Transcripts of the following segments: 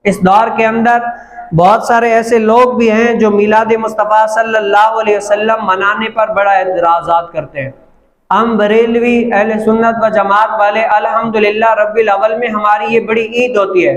اس دور کے اندر بہت سارے ایسے لوگ بھی ہیں جو میلاد مصطفیٰ صلی اللہ علیہ وسلم منانے پر بڑا اعتراضات کرتے ہیں۔ ہم بریلوی اہل سنت و جماعت والے الحمدللہ ربیع الاول میں ہماری یہ بڑی عید ہوتی ہے،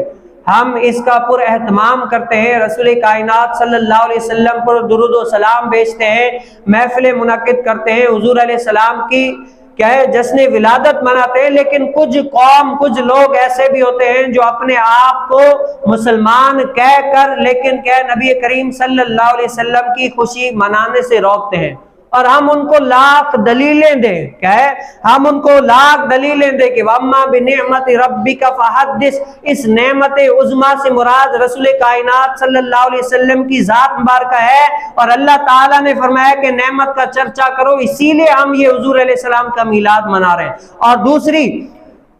ہم اس کا پر اہتمام کرتے ہیں، رسول کائنات صلی اللہ علیہ وسلم پر درود و سلام بھیجتے ہیں، محفلیں منعقد کرتے ہیں، حضور علیہ السلام کی کیا ہے جشن ولادت مناتے ہیں۔ لیکن کچھ لوگ ایسے بھی ہوتے ہیں جو اپنے آپ کو مسلمان کہہ کر لیکن نبی کریم صلی اللہ علیہ وسلم کی خوشی منانے سے روکتے ہیں، اور ہم ان کو لاکھ دلیلیں دیں، کیا ہے ہم ان کو لاکھ دلیلیں دیں کہ وَأَمَّا بِنِعْمَةِ رَبِّكَ فَحَدِّثْ، اس نعمت عظمیٰ سے مراد رسول کائنات صلی اللہ علیہ وسلم کی ذات مبارکہ ہے، اور اللہ تعالیٰ نے فرمایا کہ نعمت کا چرچا کرو، اسی لیے ہم یہ حضور علیہ السلام کا میلاد منا رہے ہیں۔ اور دوسری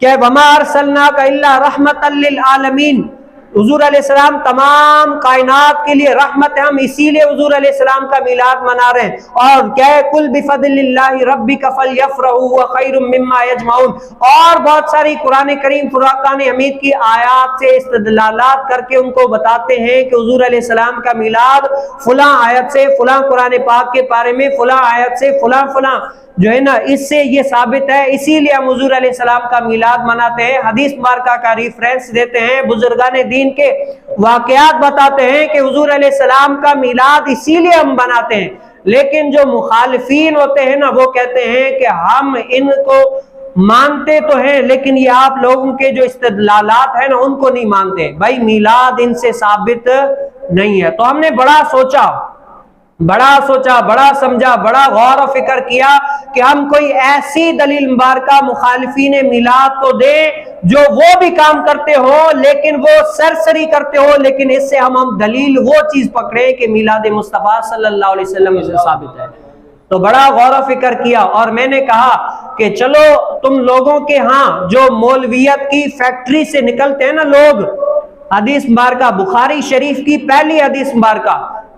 کہ وَمَا أَرْسَلْنَاكَ إِلَّا رَحْمَةً لِّلْعَالَمِينَ، حضور علیہ السلام تمام کائنات کے لیے رحمت ہے، ہم اسی لیے حضور علیہ السلام کا میلاد منا رہے ہیں۔ اور کیا ہے قُلْ بِفَضْلِ اللَّهِ رَبِّكَ فَلْيَفْرَحُوا هُوَ خَيْرٌ مِّمَّا يَجْمَعُونَ، اور بہت ساری قرآن کریم فرقان حمید کی آیات سے استدلالات کر کے ان کو بتاتے ہیں کہ حضور علیہ السلام کا میلاد فلاں آیت سے، فلاں قرآن پاک کے بارے میں، فلاں آیت سے، فلاں جو ہے نا اس سے یہ ثابت ہے، اسی لیے ہم حضور علیہ السلام کا میلاد مناتے ہیں، حدیث مبارکہ کا ریفرنس دیتے ہیں، بزرگان دین کے واقعات بتاتے ہیں کہ حضور علیہ السلام کا میلاد اسی لیے ہم مناتے ہیں۔ لیکن جو مخالفین ہوتے ہیں نا وہ کہتے ہیں کہ ہم ان کو مانتے تو ہیں لیکن یہ آپ لوگوں کے جو استدلالات ہیں نا ان کو نہیں مانتے، بھائی میلاد ان سے ثابت نہیں ہے۔ تو ہم نے بڑا سوچا، بڑا سمجھا، بڑا غور و فکر کیا کہ ہم کوئی ایسی دلیل مبارکہ مخالفین میلاد کو دیں جو وہ بھی کام کرتے ہو لیکن وہ سرسری کرتے ہو، لیکن اس سے ہم دلیل وہ چیز پکڑیں کہ میلاد مصطفیٰ صلی اللہ علیہ وسلم سے ثابت ہے۔ تو بڑا غور و فکر کیا، اور میں نے کہا کہ چلو تم لوگوں کے ہاں جو مولویت کی فیکٹری سے نکلتے ہیں نا لوگ، حدیث مبارکہ بخاری شریف کی پہلی حدیث مبارکہ،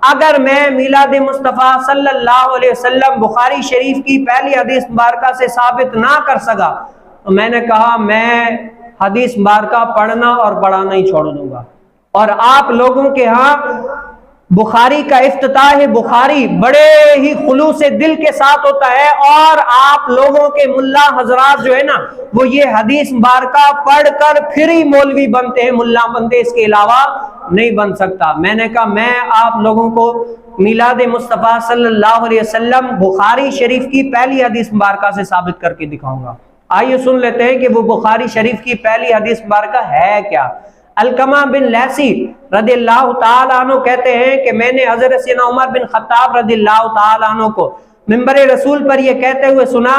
اگر میں میلاد مصطفیٰ صلی اللہ علیہ وسلم بخاری شریف کی پہلی حدیث مبارکہ سے ثابت نہ کر سکا تو میں نے کہا میں حدیث مبارکہ پڑھنا اور پڑھانا ہی چھوڑ دوں گا۔ اور آپ لوگوں کے ہاں بخاری کا افتتاح بخاری بڑے ہی خلوص دل کے ساتھ ہوتا ہے، اور آپ لوگوں کے ملا حضرات جو ہے نا وہ یہ حدیث مبارکہ پڑھ کر پھر ہی مولوی بنتے ہیں، ملا بنتے، اس کے علاوہ نہیں بن سکتا۔ میں نے کہا میں آپ لوگوں کو میلاد مصطفیٰ صلی اللہ علیہ وسلم بخاری شریف کی پہلی حدیث مبارکہ سے ثابت کر کے دکھاؤں گا۔ آئیے سن لیتے ہیں کہ وہ بخاری شریف کی پہلی حدیث مبارکہ ہے کیا۔ علقمہ بن لیثی رضی اللہ تعالیٰ عنہ کہتے ہیں کہ میں نے حضرت سیدنا عمر بن خطاب رضی اللہ تعالیٰ عنہ کو منبر رسول پر یہ کہتے ہوئے سنا۔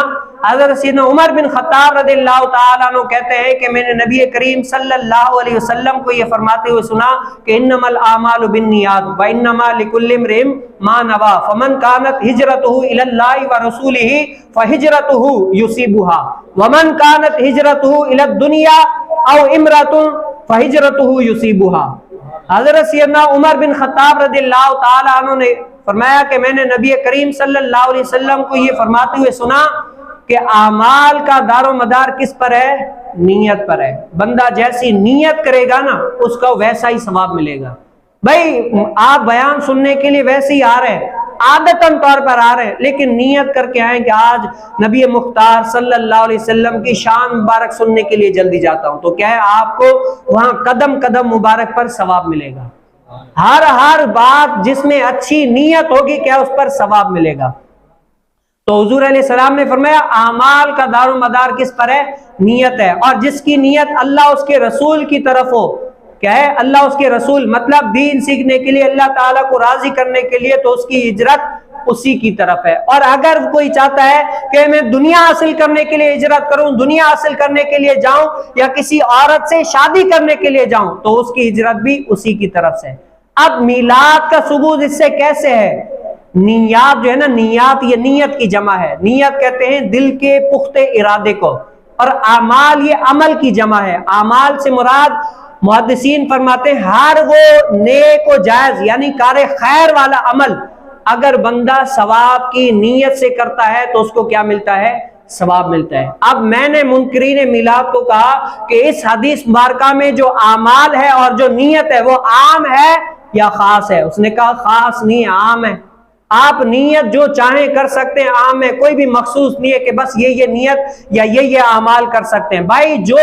حضرت سیدنا عمر بن خطاب رضی اللہ تعالیٰ عنہ کہتے ہیں کہ میں نے نبی کریم صلی اللہ علیہ وسلم کو یہ فرماتے ہوئے سنا کہ انما الاعمال بالنیات وانما لکل امرئ ما نوى فمن كانت هجرته الى الله ورسوله فهجرته يصيبها ومن كانت هجرته الى الدنيا او امرأة فہجرتہ یصیبہا۔ حضرت سیدنا عمر بن خطاب رضی اللہ تعالیٰ عنہ نے فرمایا کہ میں نے نبی کریم صلی اللہ علیہ وسلم کو یہ فرماتے ہوئے سنا کہ اعمال کا دار و مدار کس پر ہے؟ نیت پر ہے۔ بندہ جیسی نیت کرے گا نا اس کو ویسا ہی ثواب ملے گا۔ بھائی آپ بیان سننے کے لیے ویسے ہی آ رہے ہیں، عادتاً طور پر آ رہے ہیں، لیکن نیت کر کے آئیں کہ آج نبی مختار صلی اللہ علیہ وسلم کی شان مبارک سننے کے لیے جلدی جاتا ہوں، تو کیا ہے آپ کو وہاں قدم قدم مبارک پر ثواب ملے گا۔ ہر بات جس میں اچھی نیت ہوگی کیا اس پر ثواب ملے گا۔ تو حضور علیہ السلام نے فرمایا اعمال کا دار و مدار کس پر ہے؟ نیت ہے، اور جس کی نیت اللہ اس کے رسول کی طرف ہو، کیا ہے اللہ اس کے رسول، مطلب دین سیکھنے کے لیے، اللہ تعالیٰ کو راضی کرنے کے لیے، تو اس کی ہجرت اسی کی طرف ہے۔ اور اگر کوئی چاہتا ہے کہ میں دنیا حاصل کرنے کے لیے ہجرت کروں، دنیا حاصل کرنے کے لیے جاؤں، یا کسی عورت سے شادی کرنے کے لیے جاؤں، تو اس کی ہجرت بھی اسی کی طرف سے۔ اب میلاد کا ثبوت اس سے کیسے ہے؟ نیات جو ہے نا، نیات یہ نیت کی جمع ہے، نیت کہتے ہیں دل کے پختہ ارادے کو، اور اعمال یہ عمل کی جمع ہے۔ اعمال سے مراد محدثین فرماتے ہیں ہر وہ نیک و جائز یعنی کار خیر والا عمل اگر بندہ ثواب کی نیت سے کرتا ہے تو اس کو کیا ملتا ہے؟ ثواب ملتا ہے۔ اب میں نے منکرین میلاد کو کہا کہ اس حدیث مبارکہ میں جو اعمال ہے اور جو نیت ہے وہ عام ہے یا خاص ہے؟ اس نے کہا خاص نہیں، عام ہے۔ آپ نیت جو چاہیں کر سکتے ہیں، عام ہے، کوئی بھی مخصوص نہیں ہے کہ بس یہ نیت یا یہ اعمال کر سکتے ہیں۔ بھائی جو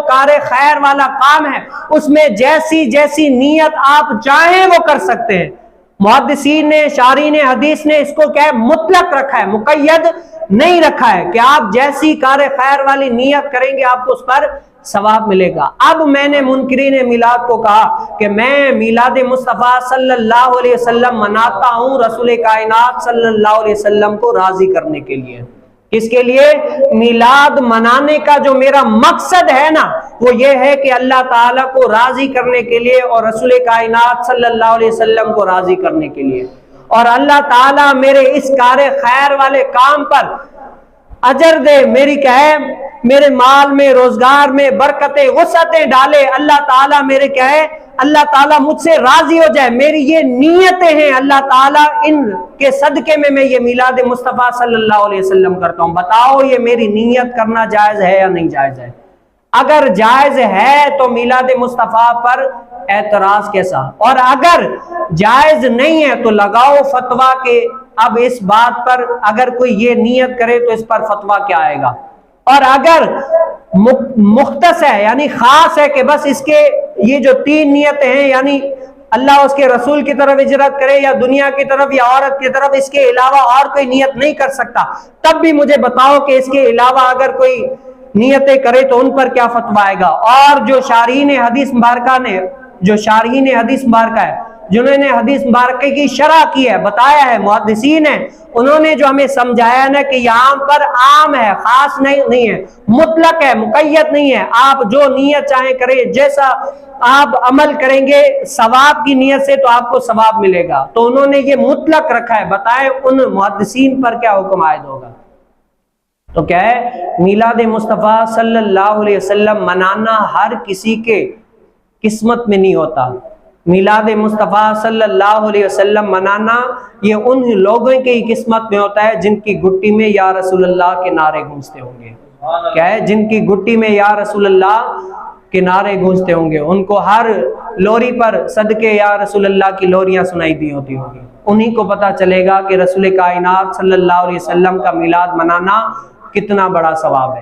کار خیر والا کام ہے اس میں جیسی نیت آپ چاہیں وہ کر سکتے ہیں۔ محدثین نے، شارحین حدیث نے اس کو کیا مطلق رکھا ہے، مقید نہیں رکھا ہے کہ آپ جیسی کار خیر والی نیت کریں گے آپ کو اس پر ثواب ملے گا۔ اب میں نے منکرین میلاد کو کہا کہ میں میلاد مصطفیٰ صلی اللہ علیہ وسلم مناتا ہوں رسول کائنات صلی اللہ علیہ وسلم کو راضی کرنے کے لیے۔ اس کے لیے میلاد منانے کا جو میرا مقصد ہے نا وہ یہ ہے کہ اللہ تعالیٰ کو راضی کرنے کے لیے اور رسول کائنات صلی اللہ علیہ وسلم کو راضی کرنے کے لیے، اور اللہ تعالیٰ میرے اس کار خیر والے کام پر اجر دے، میرے مال میں، روزگار میں برکتیں، وسعتیں ڈالے، اللہ تعالیٰ میرے اللہ تعالیٰ مجھ سے راضی ہو جائے۔ میری یہ نیتیں ہیں، اللہ تعالیٰ ان کے صدقے میں یہ میلاد مصطفیٰ صلی اللہ علیہ وسلم کرتا ہوں۔ بتاؤ یہ میری نیت کرنا جائز ہے یا نہیں جائز ہے؟ اگر جائز ہے تو میلاد مصطفیٰ پر اعتراض کیسا؟ اور اگر جائز نہیں ہے تو لگاؤ فتویٰ کہ اب اس بات پر اگر کوئی یہ نیت کرے تو اس پر فتویٰ کیا آئے گا۔ اور اگر مختص ہے یعنی خاص ہے کہ بس اس کے یہ جو 3 نیتیں ہیں، یعنی اللہ اس کے رسول کی طرف ہجرت کرے یا دنیا کی طرف یا عورت کی طرف، اس کے علاوہ اور کوئی نیت نہیں کر سکتا، تب بھی مجھے بتاؤ کہ اس کے علاوہ اگر کوئی نیتیں کرے تو ان پر کیا فتویٰ آئے گا۔ اور جو شارحین حدیث مبارکہ ہے، جنہوں نے حدیث مبارکہ کی شرح کی ہے، بتایا ہے، محدثین ہیں، انہوں نے جو ہمیں سمجھایا نا کہ یہاں پر عام ہے، خاص نہیں ہے، مطلق ہے، مقید نہیں ہے۔ آپ جو نیت چاہیں کریں، جیسا آپ عمل کریں گے ثواب کی نیت سے تو آپ کو ثواب ملے گا۔ تو انہوں نے یہ مطلق رکھا ہے، بتائیں ان محدثین پر کیا حکم عائد ہوگا؟ تو کیا ہے، میلاد مصطفیٰ صلی اللہ علیہ وسلم منانا ہر کسی کے قسمت میں نہیں ہوتا۔ میلاد مصطفیٰ صلی اللہ علیہ وسلم منانا یہ ان لوگوں کی قسمت میں ہوتا ہے جن کی گٹی میں یا رسول اللہ کے نعرے گونجتے ہوں گے۔ کیا ہے، جن کی گٹی میں یا رسول اللہ کے نعرے گونجتے ہوں گے، ان کو ہر لوری پر صدقے یا رسول اللہ کی لوریاں سنائی دی ہوتی ہوگی، انہی کو پتہ چلے گا کہ رسول کائنات صلی اللہ علیہ وسلم کا میلاد منانا کتنا بڑا ثواب ہے۔